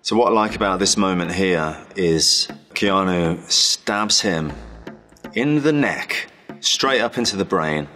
So what I like about this moment here is Keanu stabs him in the neck, straight up into the brain,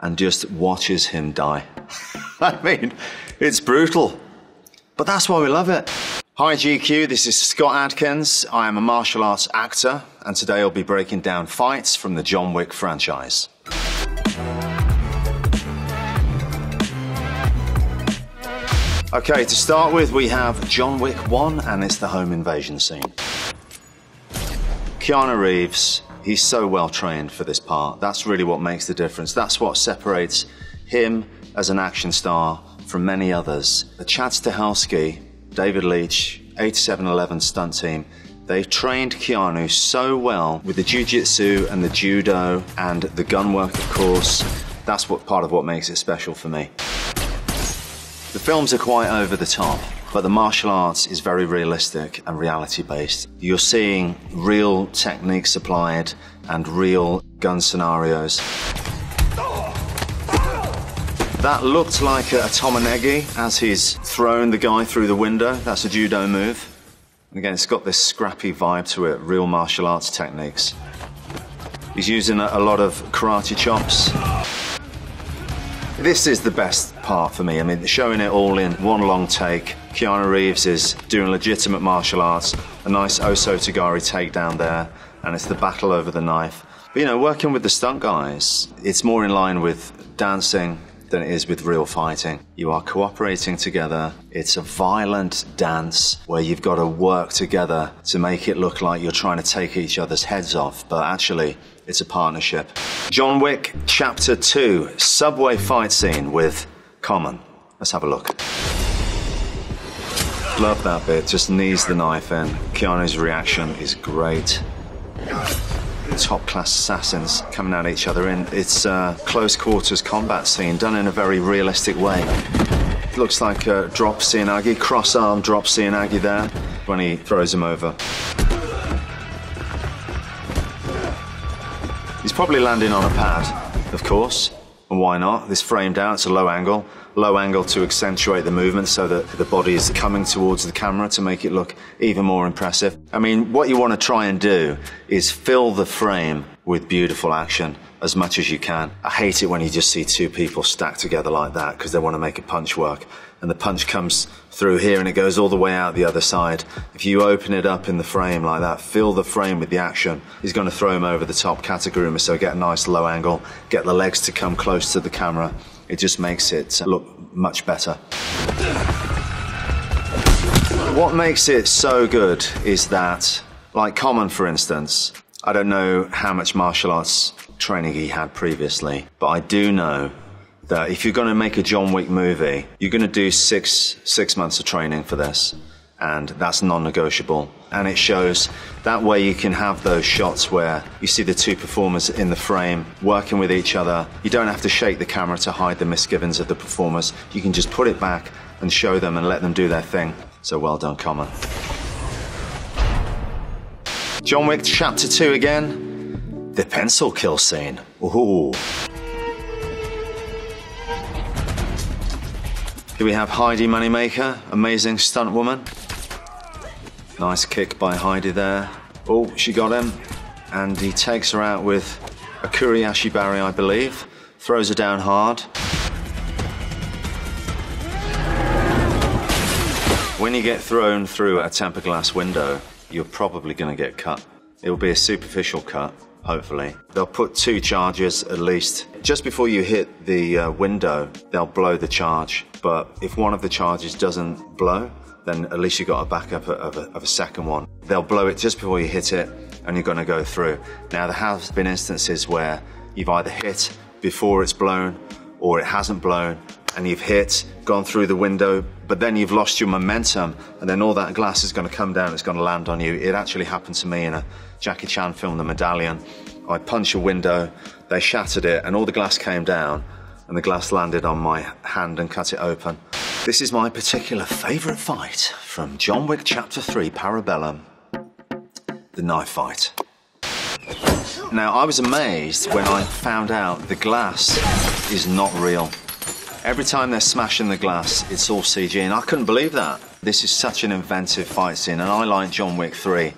and just watches him die. I mean, it's brutal, but that's why we love it. Hi GQ, this is Scott Adkins. I am a martial arts actor, and today I'll be breaking down fights from the John Wick franchise. Okay, to start with, we have John Wick 1, and it's the home invasion scene. Keanu Reeves, he's so well trained for this part. That's really what makes the difference. That's what separates him as an action star from many others. Chad Stahelski, David Leitch, 8711 stunt team, they trained Keanu so well with the jiu-jitsu and the judo and the gun work, of course. That's what part of what makes it special for me. The films are quite over the top, but the martial arts is very realistic and reality-based. You're seeing real techniques applied and real gun scenarios. That looked like a tomonegi as he's thrown the guy through the window. That's a judo move. And again, it's got this scrappy vibe to it, real martial arts techniques. He's using a lot of karate chops. This is the best part for me. I mean, showing it all in one long take. Keanu Reeves is doing legitimate martial arts, a nice Oso Tagari takedown there, and it's the battle over the knife. But, you know, working with the stunt guys, it's more in line with dancing than it is with real fighting. You are cooperating together. It's a violent dance where you've got to work together to make it look like you're trying to take each other's heads off, but actually, it's a partnership. John Wick Chapter 2, subway fight scene with Common. Let's have a look. Love that bit, just knees the knife in. Keanu's reaction is great. Top-class assassins coming at each other in. It's a close-quarters combat scene done in a very realistic way. It looks like a drop Seoinage, cross-arm drop Seoinage there when he throws him over. He's probably landing on a pad, of course, and why not? This framed out, it's a low angle to accentuate the movement so that the body is coming towards the camera to make it look even more impressive. I mean, what you want to try and do is fill the frame with beautiful action as much as you can. I hate it when you just see two people stacked together like that because they want to make a punch work, and the punch comes through here and it goes all the way out the other side. If you open it up in the frame like that, fill the frame with the action, he's going to throw him over the top, Kataguruma, so get a nice low angle, get the legs to come close to the camera. It just makes it look much better. What makes it so good is that, like Common for instance, I don't know how much martial arts training he had previously, but I do know that if you're going to make a John Wick movie, you're going to do six months of training for this, and that's non-negotiable. And it shows that way you can have those shots where you see the two performers in the frame working with each other. You don't have to shake the camera to hide the misgivings of the performers. You can just put it back and show them and let them do their thing. So well done, Common. John Wick Chapter 2 again. The pencil kill scene. Ooh. Here we have Heidi Moneymaker, amazing stunt woman. Nice kick by Heidi there. Oh, she got him. And he takes her out with a Kuriashi Bari, I believe. Throws her down hard. When you get thrown through a tempered glass window, you're probably going to get cut. It will be a superficial cut, hopefully. They'll put 2 charges at least. Just before you hit the window, they'll blow the charge. But if one of the charges doesn't blow, then at least you've got a backup of a second one. They'll blow it just before you hit it, and you're going to go through. Now, there have been instances where you've either hit before it's blown, or it hasn't blown, and you've hit, gone through the window, but then you've lost your momentum, and then all that glass is going to come down, it's going to land on you. It actually happened to me in a Jackie Chan film, The Medallion. I punched a window, they shattered it, and all the glass came down, and the glass landed on my hand and cut it open. This is my particular favourite fight from John Wick Chapter 3, Parabellum, the knife fight. Now, I was amazed when I found out the glass is not real. Every time they're smashing the glass, it's all CG, and I couldn't believe that. This is such an inventive fight scene, and I like John Wick 3.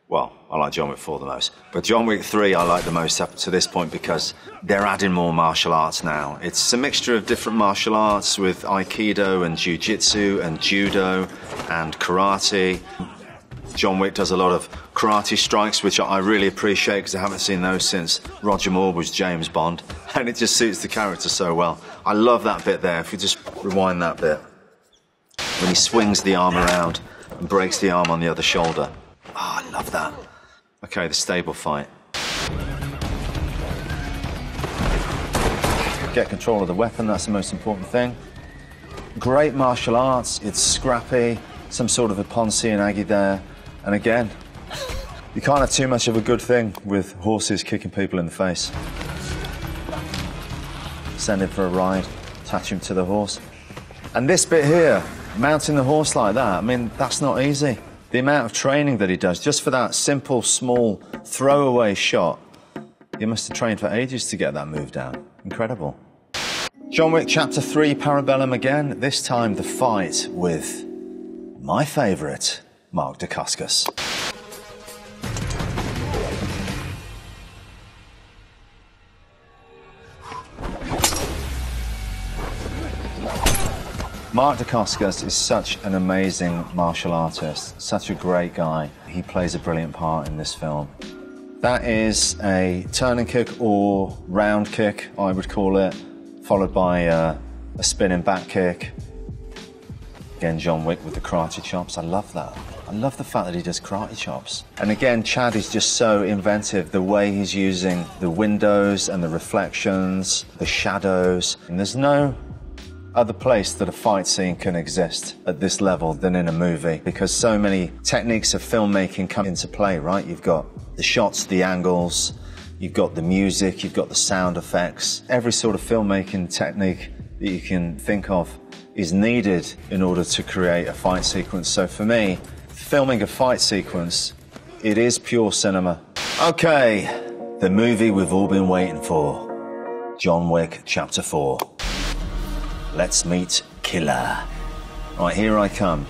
Well, I like John Wick 4 the most. But John Wick 3 I like the most up to this point because they're adding more martial arts now. It's a mixture of different martial arts with Aikido and Jiu-Jitsu and Judo and Karate. John Wick does a lot of karate strikes, which I really appreciate because I haven't seen those since Roger Moore was James Bond. And it just suits the character so well. I love that bit there. If we just rewind that bit. When he swings the arm around and breaks the arm on the other shoulder. Oh, I love that. Okay, the stable fight. Get control of the weapon, that's the most important thing. Great martial arts, it's scrappy, some sort of a Ponzi and Aggie there. And again, you can't have too much of a good thing with horses kicking people in the face. Send him for a ride, attach him to the horse. And this bit here, mounting the horse like that, I mean, that's not easy. The amount of training that he does, just for that simple, small, throwaway shot, he must have trained for ages to get that move down. Incredible. John Wick Chapter 3, Parabellum again, this time the fight with my favourite, Mark Dacascos. Mark Dacascos is such an amazing martial artist, such a great guy. He plays a brilliant part in this film. That is a turning kick or round kick, I would call it, followed by a spinning back kick. Again, John Wick with the karate chops. I love that. I love the fact that he does karate chops. And again, Chad is just so inventive, the way he's using the windows and the reflections, the shadows. And there's no other place that a fight scene can exist at this level than in a movie, because so many techniques of filmmaking come into play, right? You've got the shots, the angles, you've got the music, you've got the sound effects. Every sort of filmmaking technique that you can think of is needed in order to create a fight sequence. So for me, filming a fight sequence, it is pure cinema. Okay, the movie we've all been waiting for. John Wick Chapter 4. Let's meet Killer. Right, here I come.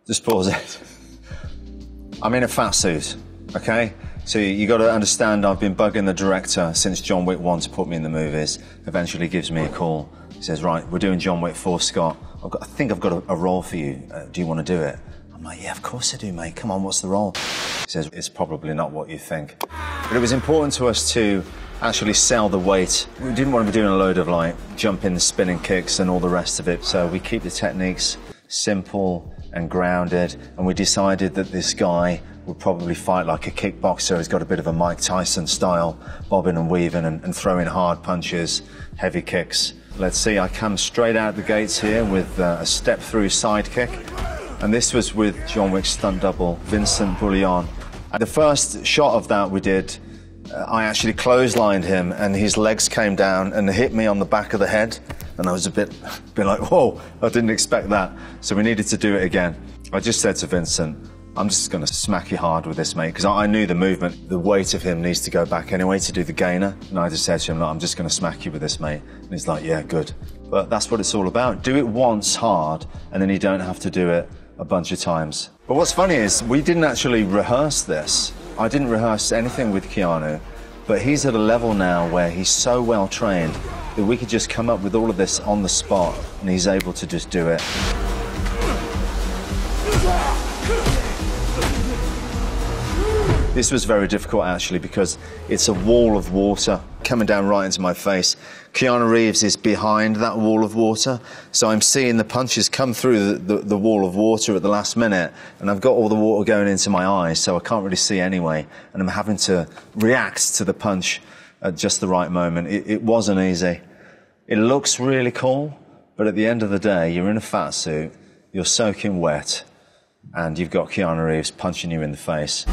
Just pause it. I'm in a fat suit, okay? So you got to understand I've been bugging the director since John Wick 1 to put me in the movies. Eventually gives me a call. He says, right, we're doing John Wick 4, Scott. I think I've got a role for you. Do you want to do it? I'm like, yeah, of course I do, mate. Come on, what's the role? He says, it's probably not what you think. But it was important to us to actually sell the weight. We didn't want to be doing a load of like jumping, spinning kicks and all the rest of it. So we keep the techniques simple and grounded. And we decided that this guy would probably fight like a kickboxer. He's got a bit of a Mike Tyson style, bobbing and weaving and throwing hard punches, heavy kicks. Let's see, I come straight out the gates here with a step through side kick. And this was with John Wick's stunt double, Vincent Bouillon. The first shot of that we did, I actually clotheslined him and his legs came down and hit me on the back of the head. And I was a bit like, whoa, I didn't expect that. So we needed to do it again. I just said to Vincent, I'm just going to smack you hard with this, mate, because I knew the movement, the weight of him needs to go back anyway to do the gainer. And I just said to him, look, I'm just going to smack you with this, mate. And he's like, yeah, good. But that's what it's all about. Do it once hard, and then you don't have to do it a bunch of times. But what's funny is we didn't actually rehearse this. I didn't rehearse anything with Keanu, but he's at a level now where he's so well trained that we could just come up with all of this on the spot, and he's able to just do it. This was very difficult actually because it's a wall of water coming down right into my face. Keanu Reeves is behind that wall of water, so I'm seeing the punches come through the wall of water at the last minute, and I've got all the water going into my eyes, so I can't really see anyway, and I'm having to react to the punch at just the right moment. It wasn't easy. It looks really cool, but at the end of the day, you're in a fat suit, you're soaking wet, and you've got Keanu Reeves punching you in the face.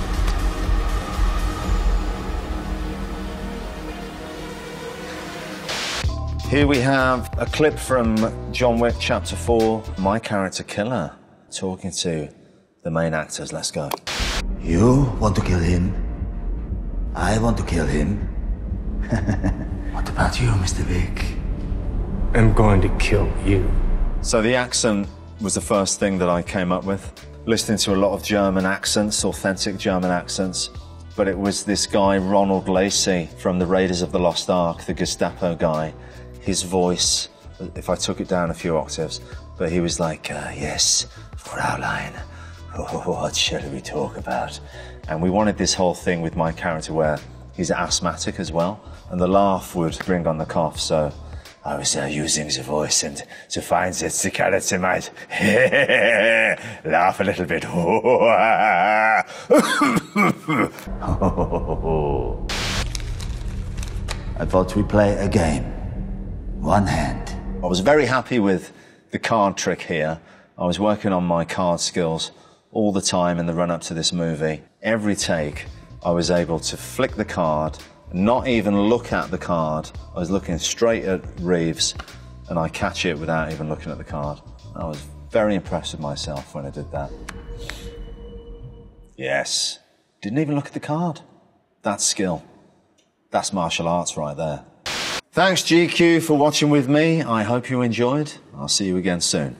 Here we have a clip from John Wick Chapter 4, my character Killer, talking to the main actors. Let's go. You want to kill him? I want to kill him. What about you, Mr. Wick? am going to kill you. So the accent was the first thing that I came up with. Listening to a lot of German accents, authentic German accents. But it was this guy, Ronald Lacey, from the Raiders of the Lost Ark, the Gestapo guy. His voice, if I took it down a few octaves, but he was like, yes, Fraulein, what shall we talk about? And we wanted this whole thing with my character where he's asthmatic as well, and the laugh would bring on the cough, so I was using the voice and to find that the character might laugh a little bit. I thought we play a game. One hand. I was very happy with the card trick here. I was working on my card skills all the time in the run-up to this movie. Every take, I was able to flick the card, not even look at the card. I was looking straight at Reeves, and I catch it without even looking at the card. I was very impressed with myself when I did that. Yes. Didn't even look at the card. That's skill. That's martial arts right there. Thanks, GQ, for watching with me. I hope you enjoyed. I'll see you again soon.